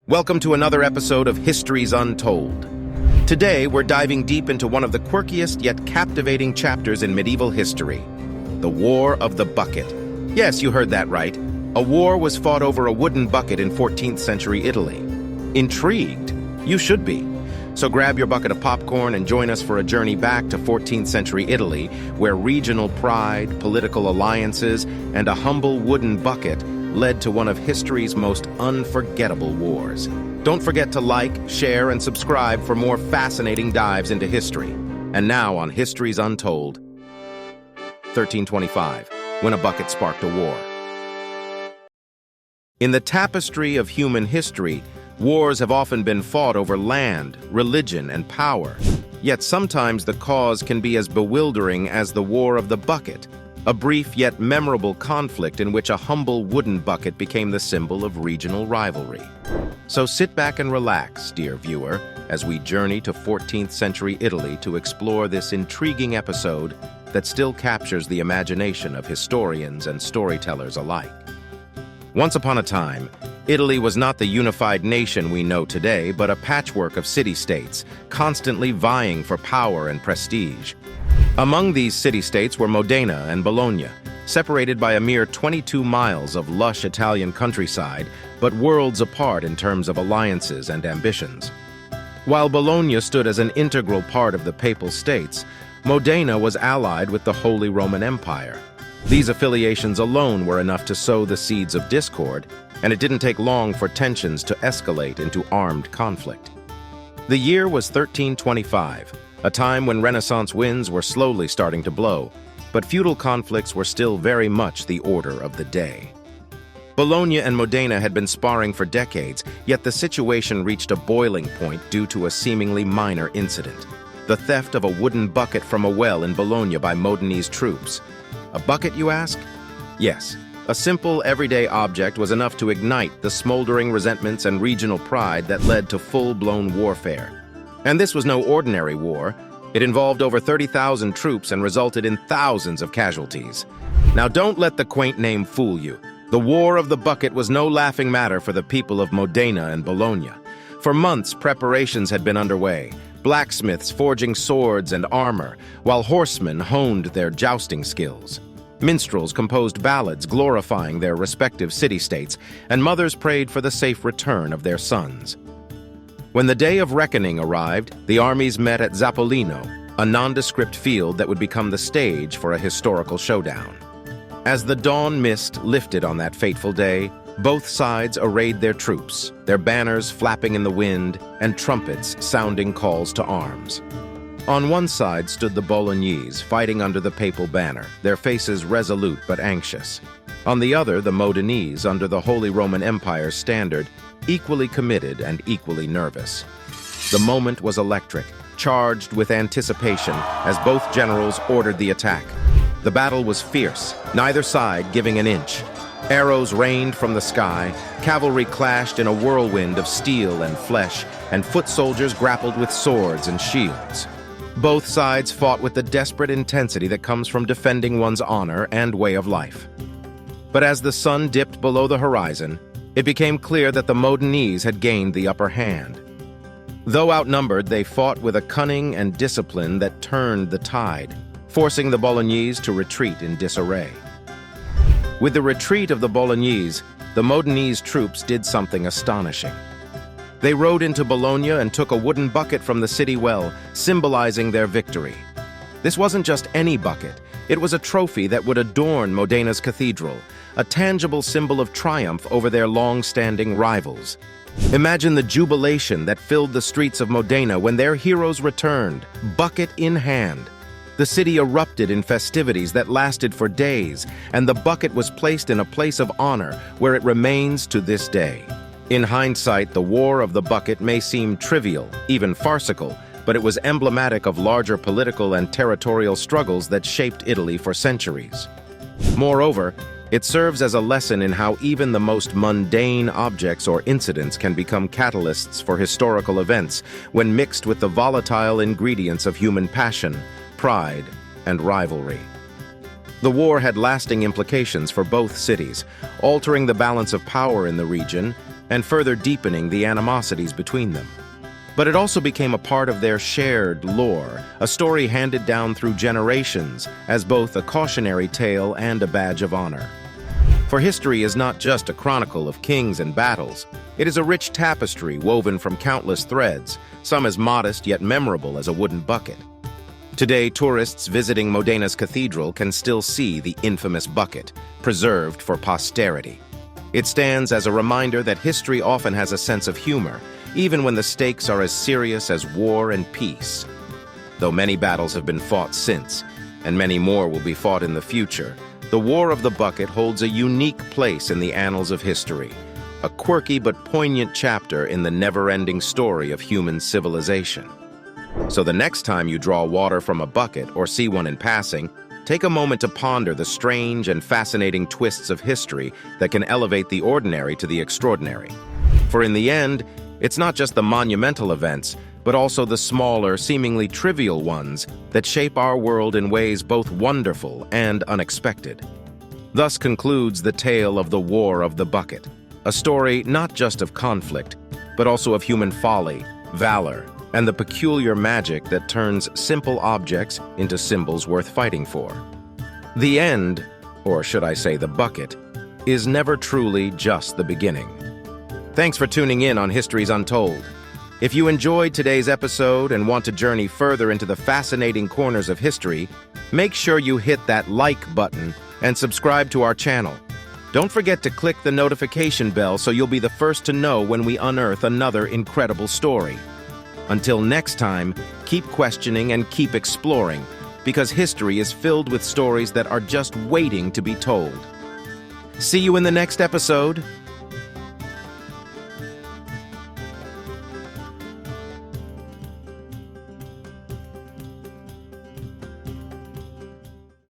Welcome to another episode of Histories Untold. Today, we're diving deep into one of the quirkiest yet captivating chapters in medieval history, the War of the Bucket. Yes, you heard that right. A war was fought over a wooden bucket in 14th century Italy. Intrigued? You should be. So grab your bucket of popcorn and join us for a journey back to 14th century Italy, where regional pride, political alliances, and a humble wooden bucket led to one of history's most unforgettable wars. Don't forget to like, share, and subscribe for more fascinating dives into history. And now on Histories Untold, 1325, when a bucket sparked a war. In the tapestry of human history, wars have often been fought over land, religion, and power. Yet sometimes the cause can be as bewildering as the War of the Bucket, a brief yet memorable conflict in which a humble wooden bucket became the symbol of regional rivalry. So sit back and relax, dear viewer, as we journey to 14th century Italy to explore this intriguing episode that still captures the imagination of historians and storytellers alike. Once upon a time, Italy was not the unified nation we know today, but a patchwork of city-states, constantly vying for power and prestige. Among these city-states were Modena and Bologna, separated by a mere 22 miles of lush Italian countryside, but worlds apart in terms of alliances and ambitions. While Bologna stood as an integral part of the Papal States, Modena was allied with the Holy Roman Empire. These affiliations alone were enough to sow the seeds of discord, and it didn't take long for tensions to escalate into armed conflict. The year was 1325, a time when Renaissance winds were slowly starting to blow, but feudal conflicts were still very much the order of the day. Bologna and Modena had been sparring for decades, yet the situation reached a boiling point due to a seemingly minor incident: the theft of a wooden bucket from a well in Bologna by Modenese troops. A bucket, you ask? Yes. A simple, everyday object was enough to ignite the smoldering resentments and regional pride that led to full-blown warfare. And this was no ordinary war. It involved over 30,000 troops and resulted in thousands of casualties. Now, don't let the quaint name fool you. The War of the Bucket was no laughing matter for the people of Modena and Bologna. For months, preparations had been underway, blacksmiths forging swords and armor, while horsemen honed their jousting skills. Minstrels composed ballads glorifying their respective city-states, and mothers prayed for the safe return of their sons. When the day of reckoning arrived, the armies met at Zappolino, a nondescript field that would become the stage for a historical showdown. As the dawn mist lifted on that fateful day, both sides arrayed their troops, their banners flapping in the wind and trumpets sounding calls to arms. On one side stood the Bolognese, fighting under the papal banner, their faces resolute but anxious. On the other, the Modenese, under the Holy Roman Empire's standard, equally committed and equally nervous. The moment was electric, charged with anticipation as both generals ordered the attack. The battle was fierce, neither side giving an inch. Arrows rained from the sky, cavalry clashed in a whirlwind of steel and flesh, and foot soldiers grappled with swords and shields. Both sides fought with the desperate intensity that comes from defending one's honor and way of life. But as the sun dipped below the horizon, it became clear that the Modenese had gained the upper hand. Though outnumbered, they fought with a cunning and discipline that turned the tide, forcing the Bolognese to retreat in disarray. With the retreat of the Bolognese, the Modenese troops did something astonishing. They rode into Bologna and took a wooden bucket from the city well, symbolizing their victory. This wasn't just any bucket. It was a trophy that would adorn Modena's cathedral, a tangible symbol of triumph over their long-standing rivals. Imagine the jubilation that filled the streets of Modena when their heroes returned, bucket in hand. The city erupted in festivities that lasted for days, and the bucket was placed in a place of honor where it remains to this day. In hindsight, the War of the Bucket may seem trivial, even farcical, but it was emblematic of larger political and territorial struggles that shaped Italy for centuries. Moreover, it serves as a lesson in how even the most mundane objects or incidents can become catalysts for historical events when mixed with the volatile ingredients of human passion, pride, and rivalry. The war had lasting implications for both cities, altering the balance of power in the region and further deepening the animosities between them. But it also became a part of their shared lore, a story handed down through generations as both a cautionary tale and a badge of honor. For history is not just a chronicle of kings and battles. It is a rich tapestry woven from countless threads, some as modest yet memorable as a wooden bucket. Today, tourists visiting Modena's cathedral can still see the infamous bucket, preserved for posterity. It stands as a reminder that history often has a sense of humor, even when the stakes are as serious as war and peace. Though many battles have been fought since, and many more will be fought in the future, the War of the Bucket holds a unique place in the annals of history, a quirky but poignant chapter in the never-ending story of human civilization. So the next time you draw water from a bucket or see one in passing, take a moment to ponder the strange and fascinating twists of history that can elevate the ordinary to the extraordinary. For in the end, it's not just the monumental events, but also the smaller, seemingly trivial ones that shape our world in ways both wonderful and unexpected. Thus concludes the tale of the War of the Bucket, a story not just of conflict, but also of human folly, valor, and the peculiar magic that turns simple objects into symbols worth fighting for. The end, or should I say the bucket, is never truly just the beginning. Thanks for tuning in on Histories Untold. If you enjoyed today's episode and want to journey further into the fascinating corners of history, make sure you hit that like button and subscribe to our channel. Don't forget to click the notification bell so you'll be the first to know when we unearth another incredible story. Until next time, keep questioning and keep exploring, because history is filled with stories that are just waiting to be told. See you in the next episode.